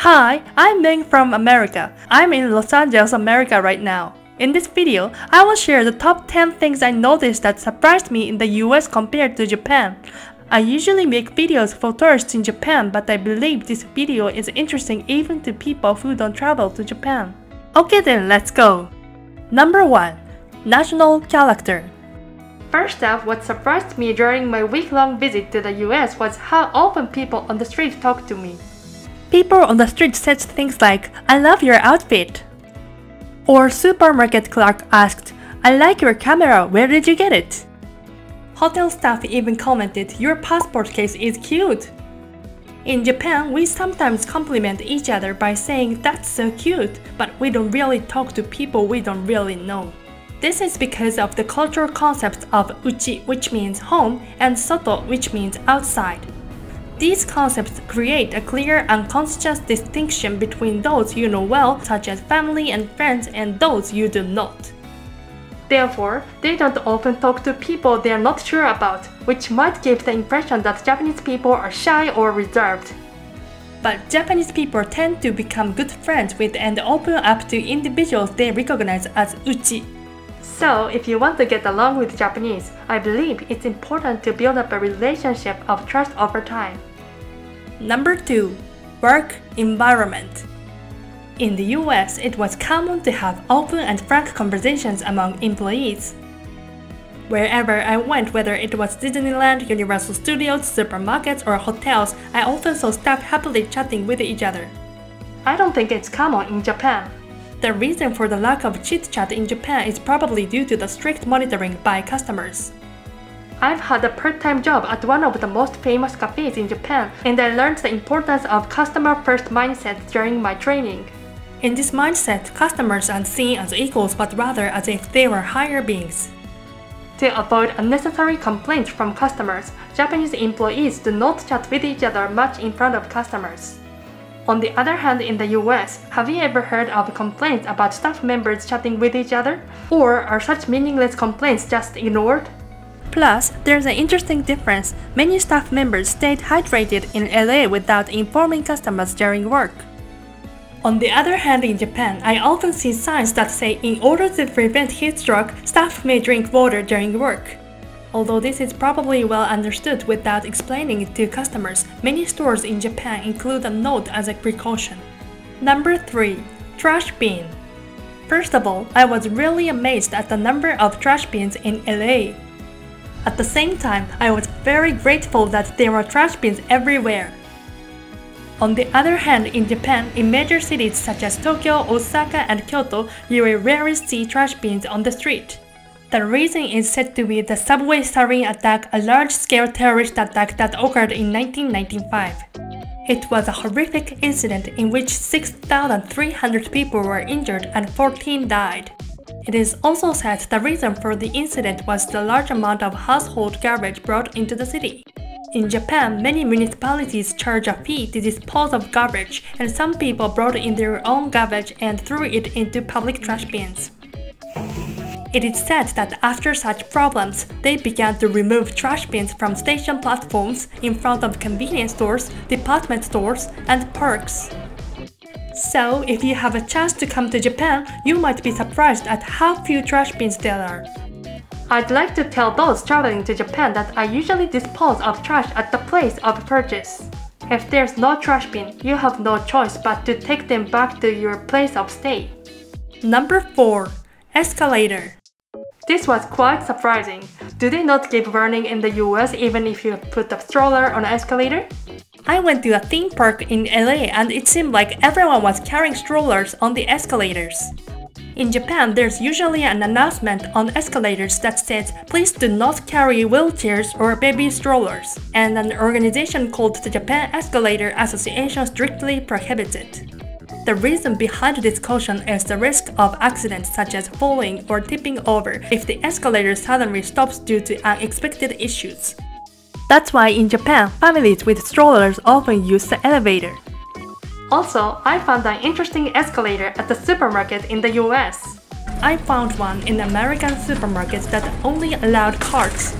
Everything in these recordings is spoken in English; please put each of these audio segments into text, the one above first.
Hi, I'm Ming from America. I'm in Los Angeles, America right now. In this video, I will share the top 10 things I noticed that surprised me in the US compared to Japan. I usually make videos for tourists in Japan, but I believe this video is interesting even to people who don't travel to Japan. Okay then, let's go! Number 1. National Character. First off, what surprised me during my week-long visit to the US was how often people on the street talked to me. People on the street said things like, "I love your outfit." Or supermarket clerk asked, "I like your camera, where did you get it?" Hotel staff even commented, "Your passport case is cute." In Japan, we sometimes compliment each other by saying, "That's so cute," but we don't really talk to people we don't really know. This is because of the cultural concepts of uchi, which means home, and soto, which means outside. These concepts create a clear, unconscious distinction between those you know well, such as family and friends, and those you do not. Therefore, they don't often talk to people they are not sure about, which might give the impression that Japanese people are shy or reserved. But Japanese people tend to become good friends with and open up to individuals they recognize as uchi. So, if you want to get along with Japanese, I believe it's important to build up a relationship of trust over time. Number 2. Work environment. In the US, it was common to have open and frank conversations among employees. Wherever I went, whether it was Disneyland, Universal Studios, supermarkets, or hotels, I often saw staff happily chatting with each other. I don't think it's common in Japan. The reason for the lack of chit-chat in Japan is probably due to the strict monitoring by customers. I've had a part-time job at one of the most famous cafes in Japan, and I learned the importance of customer-first mindset during my training. In this mindset, customers aren't seen as equals but rather as if they were higher beings. To avoid unnecessary complaints from customers, Japanese employees do not chat with each other much in front of customers. On the other hand, in the US, have you ever heard of complaints about staff members chatting with each other? Or are such meaningless complaints just ignored? Plus, there's an interesting difference. Many staff members stayed hydrated in LA without informing customers during work. On the other hand, in Japan, I often see signs that say in order to prevent heat stroke, staff may drink water during work. Although this is probably well understood without explaining it to customers, many stores in Japan include a note as a precaution. Number 3. Trash bin. First of all, I was really amazed at the number of trash bins in LA. At the same time, I was very grateful that there were trash bins everywhere. On the other hand, in Japan, in major cities such as Tokyo, Osaka, and Kyoto, you will rarely see trash bins on the street. The reason is said to be the subway sarin attack, a large-scale terrorist attack that occurred in 1995. It was a horrific incident in which 6,300 people were injured and 14 died. It is also said the reason for the incident was the large amount of household garbage brought into the city. In Japan, many municipalities charge a fee to dispose of garbage, and some people brought in their own garbage and threw it into public trash bins. It is said that after such problems, they began to remove trash bins from station platforms, in front of convenience stores, department stores, and parks. So, if you have a chance to come to Japan, you might be surprised at how few trash bins there are. I'd like to tell those traveling to Japan that I usually dispose of trash at the place of purchase. If there's no trash bin, you have no choice but to take them back to your place of stay. Number 4. Escalator. This was quite surprising. Do they not give warning in the US even if you put a stroller on an escalator? I went to a theme park in LA and it seemed like everyone was carrying strollers on the escalators. In Japan, there's usually an announcement on escalators that says, "Please do not carry wheelchairs or baby strollers," and an organization called the Japan Escalator Association strictly prohibits it. The reason behind this caution is the risk of accidents such as falling or tipping over if the escalator suddenly stops due to unexpected issues. That's why in Japan, families with strollers often use the elevator. Also, I found an interesting escalator at the supermarket in the US. I found one in American supermarkets that only allowed carts.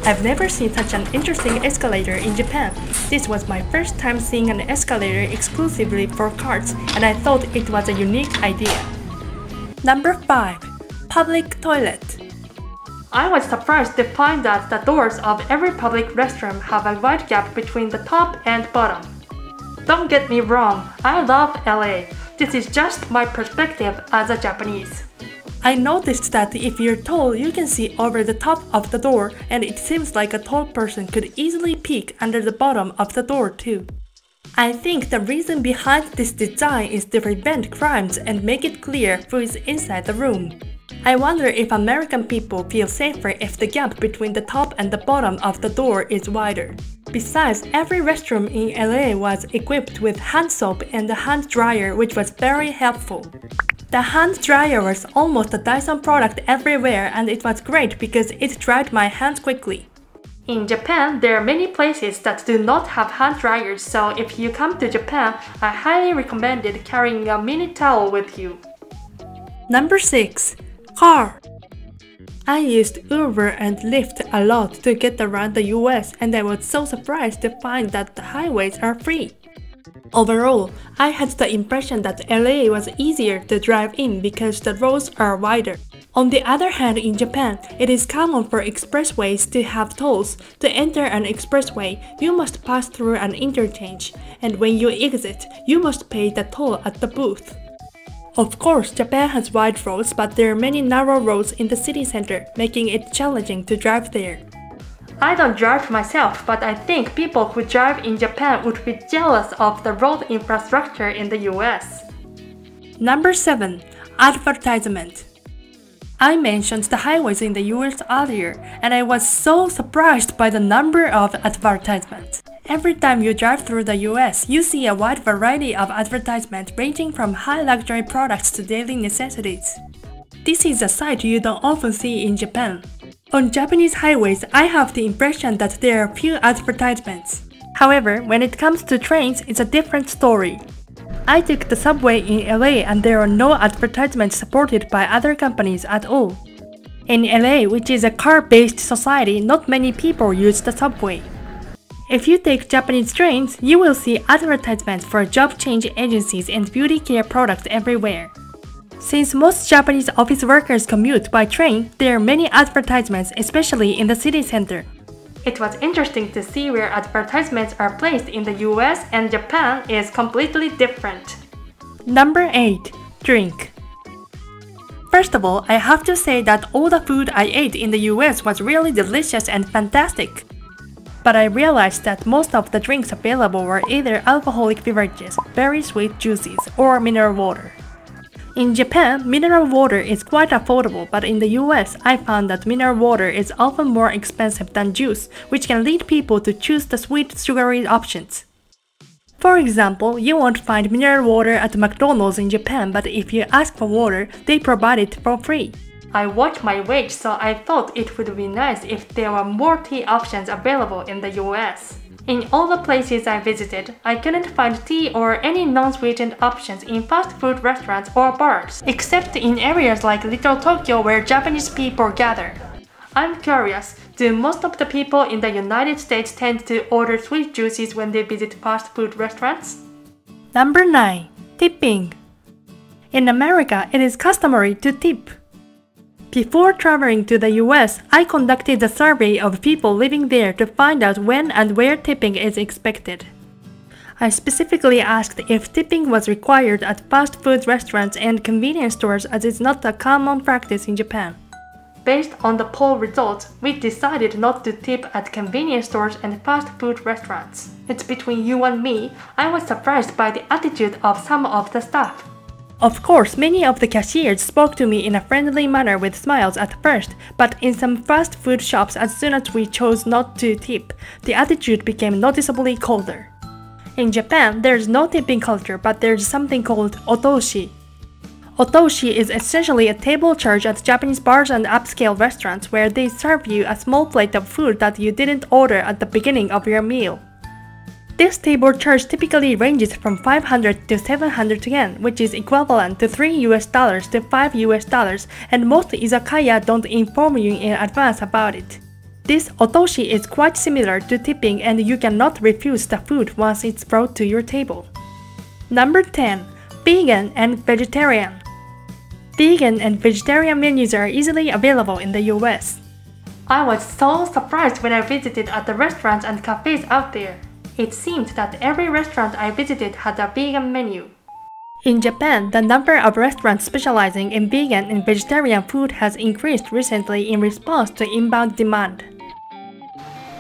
I've never seen such an interesting escalator in Japan. This was my first time seeing an escalator exclusively for carts, and I thought it was a unique idea. Number 5. Public toilet. I was surprised to find that the doors of every public restroom have a wide gap between the top and bottom. Don't get me wrong, I love LA. This is just my perspective as a Japanese. I noticed that if you're tall, you can see over the top of the door, and it seems like a tall person could easily peek under the bottom of the door too. I think the reason behind this design is to prevent crimes and make it clear who is inside the room. I wonder if American people feel safer if the gap between the top and the bottom of the door is wider. Besides, every restroom in LA was equipped with hand soap and a hand dryer, which was very helpful. The hand dryer was almost a Dyson product everywhere, and it was great because it dried my hands quickly. In Japan, there are many places that do not have hand dryers, so if you come to Japan, I highly recommend carrying a mini towel with you. Number 6. Car. I used Uber and Lyft a lot to get around the US, and I was so surprised to find that the highways are free. Overall, I had the impression that LA was easier to drive in because the roads are wider. On the other hand, in Japan, it is common for expressways to have tolls. To enter an expressway, you must pass through an interchange, and when you exit, you must pay the toll at the booth. Of course, Japan has wide roads, but there are many narrow roads in the city center, making it challenging to drive there. I don't drive myself, but I think people who drive in Japan would be jealous of the road infrastructure in the US. Number 7. Advertisement. I mentioned the highways in the US earlier, and I was so surprised by the number of advertisements. Every time you drive through the US, you see a wide variety of advertisements ranging from high luxury products to daily necessities. This is a sight you don't often see in Japan. On Japanese highways, I have the impression that there are few advertisements. However, when it comes to trains, it's a different story. I took the subway in LA and there are no advertisements supported by other companies at all. In LA, which is a car-based society, not many people use the subway. If you take Japanese trains, you will see advertisements for job change agencies and beauty care products everywhere. Since most Japanese office workers commute by train, there are many advertisements, especially in the city center. It was interesting to see where advertisements are placed in the US, and Japan is completely different. Number 8. Drink. First of all, I have to say that all the food I ate in the US was really delicious and fantastic. But I realized that most of the drinks available were either alcoholic beverages, very sweet juices, or mineral water. In Japan, mineral water is quite affordable, but in the US, I found that mineral water is often more expensive than juice, which can lead people to choose the sweet, sugary options. For example, you won't find mineral water at McDonald's in Japan, but if you ask for water, they provide it for free. I watch my weight, so I thought it would be nice if there were more tea options available in the US. In all the places I visited, I couldn't find tea or any non-sweetened options in fast food restaurants or bars, except in areas like Little Tokyo where Japanese people gather. I'm curious, do most of the people in the United States tend to order sweet juices when they visit fast food restaurants? Number 9. Tipping. In America, it is customary to tip. Before traveling to the US, I conducted a survey of people living there to find out when and where tipping is expected. I specifically asked if tipping was required at fast food restaurants and convenience stores, as it's not a common practice in Japan. Based on the poll results, we decided not to tip at convenience stores and fast food restaurants. It's between you and me, I was surprised by the attitude of some of the staff. Of course, many of the cashiers spoke to me in a friendly manner with smiles at first, but in some fast food shops, as soon as we chose not to tip, the attitude became noticeably colder. In Japan, there is no tipping culture, but there is something called otoshi. Otoshi is essentially a table charge at Japanese bars and upscale restaurants where they serve you a small plate of food that you didn't order at the beginning of your meal. This table charge typically ranges from 500 to 700 yen, which is equivalent to $3 to $5, and most izakaya don't inform you in advance about it. This otoshi is quite similar to tipping and you cannot refuse the food once it's brought to your table. Number 10. Vegan and Vegetarian. Vegan and vegetarian menus are easily available in the US. I was so surprised when I visited at the restaurants and cafes out there. It seemed that every restaurant I visited had a vegan menu. In Japan, the number of restaurants specializing in vegan and vegetarian food has increased recently in response to inbound demand.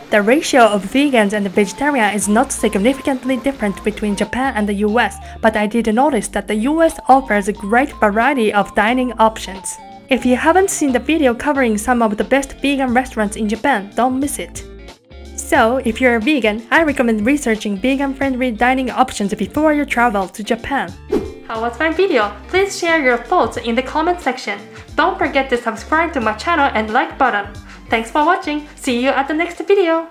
The ratio of vegans and vegetarian is not significantly different between Japan and the US, but I did notice that the US offers a great variety of dining options. If you haven't seen the video covering some of the best vegan restaurants in Japan, don't miss it. So, if you're a vegan, I recommend researching vegan-friendly dining options before you travel to Japan. How was my video? Please share your thoughts in the comment section. Don't forget to subscribe to my channel and like button. Thanks for watching. See you at the next video.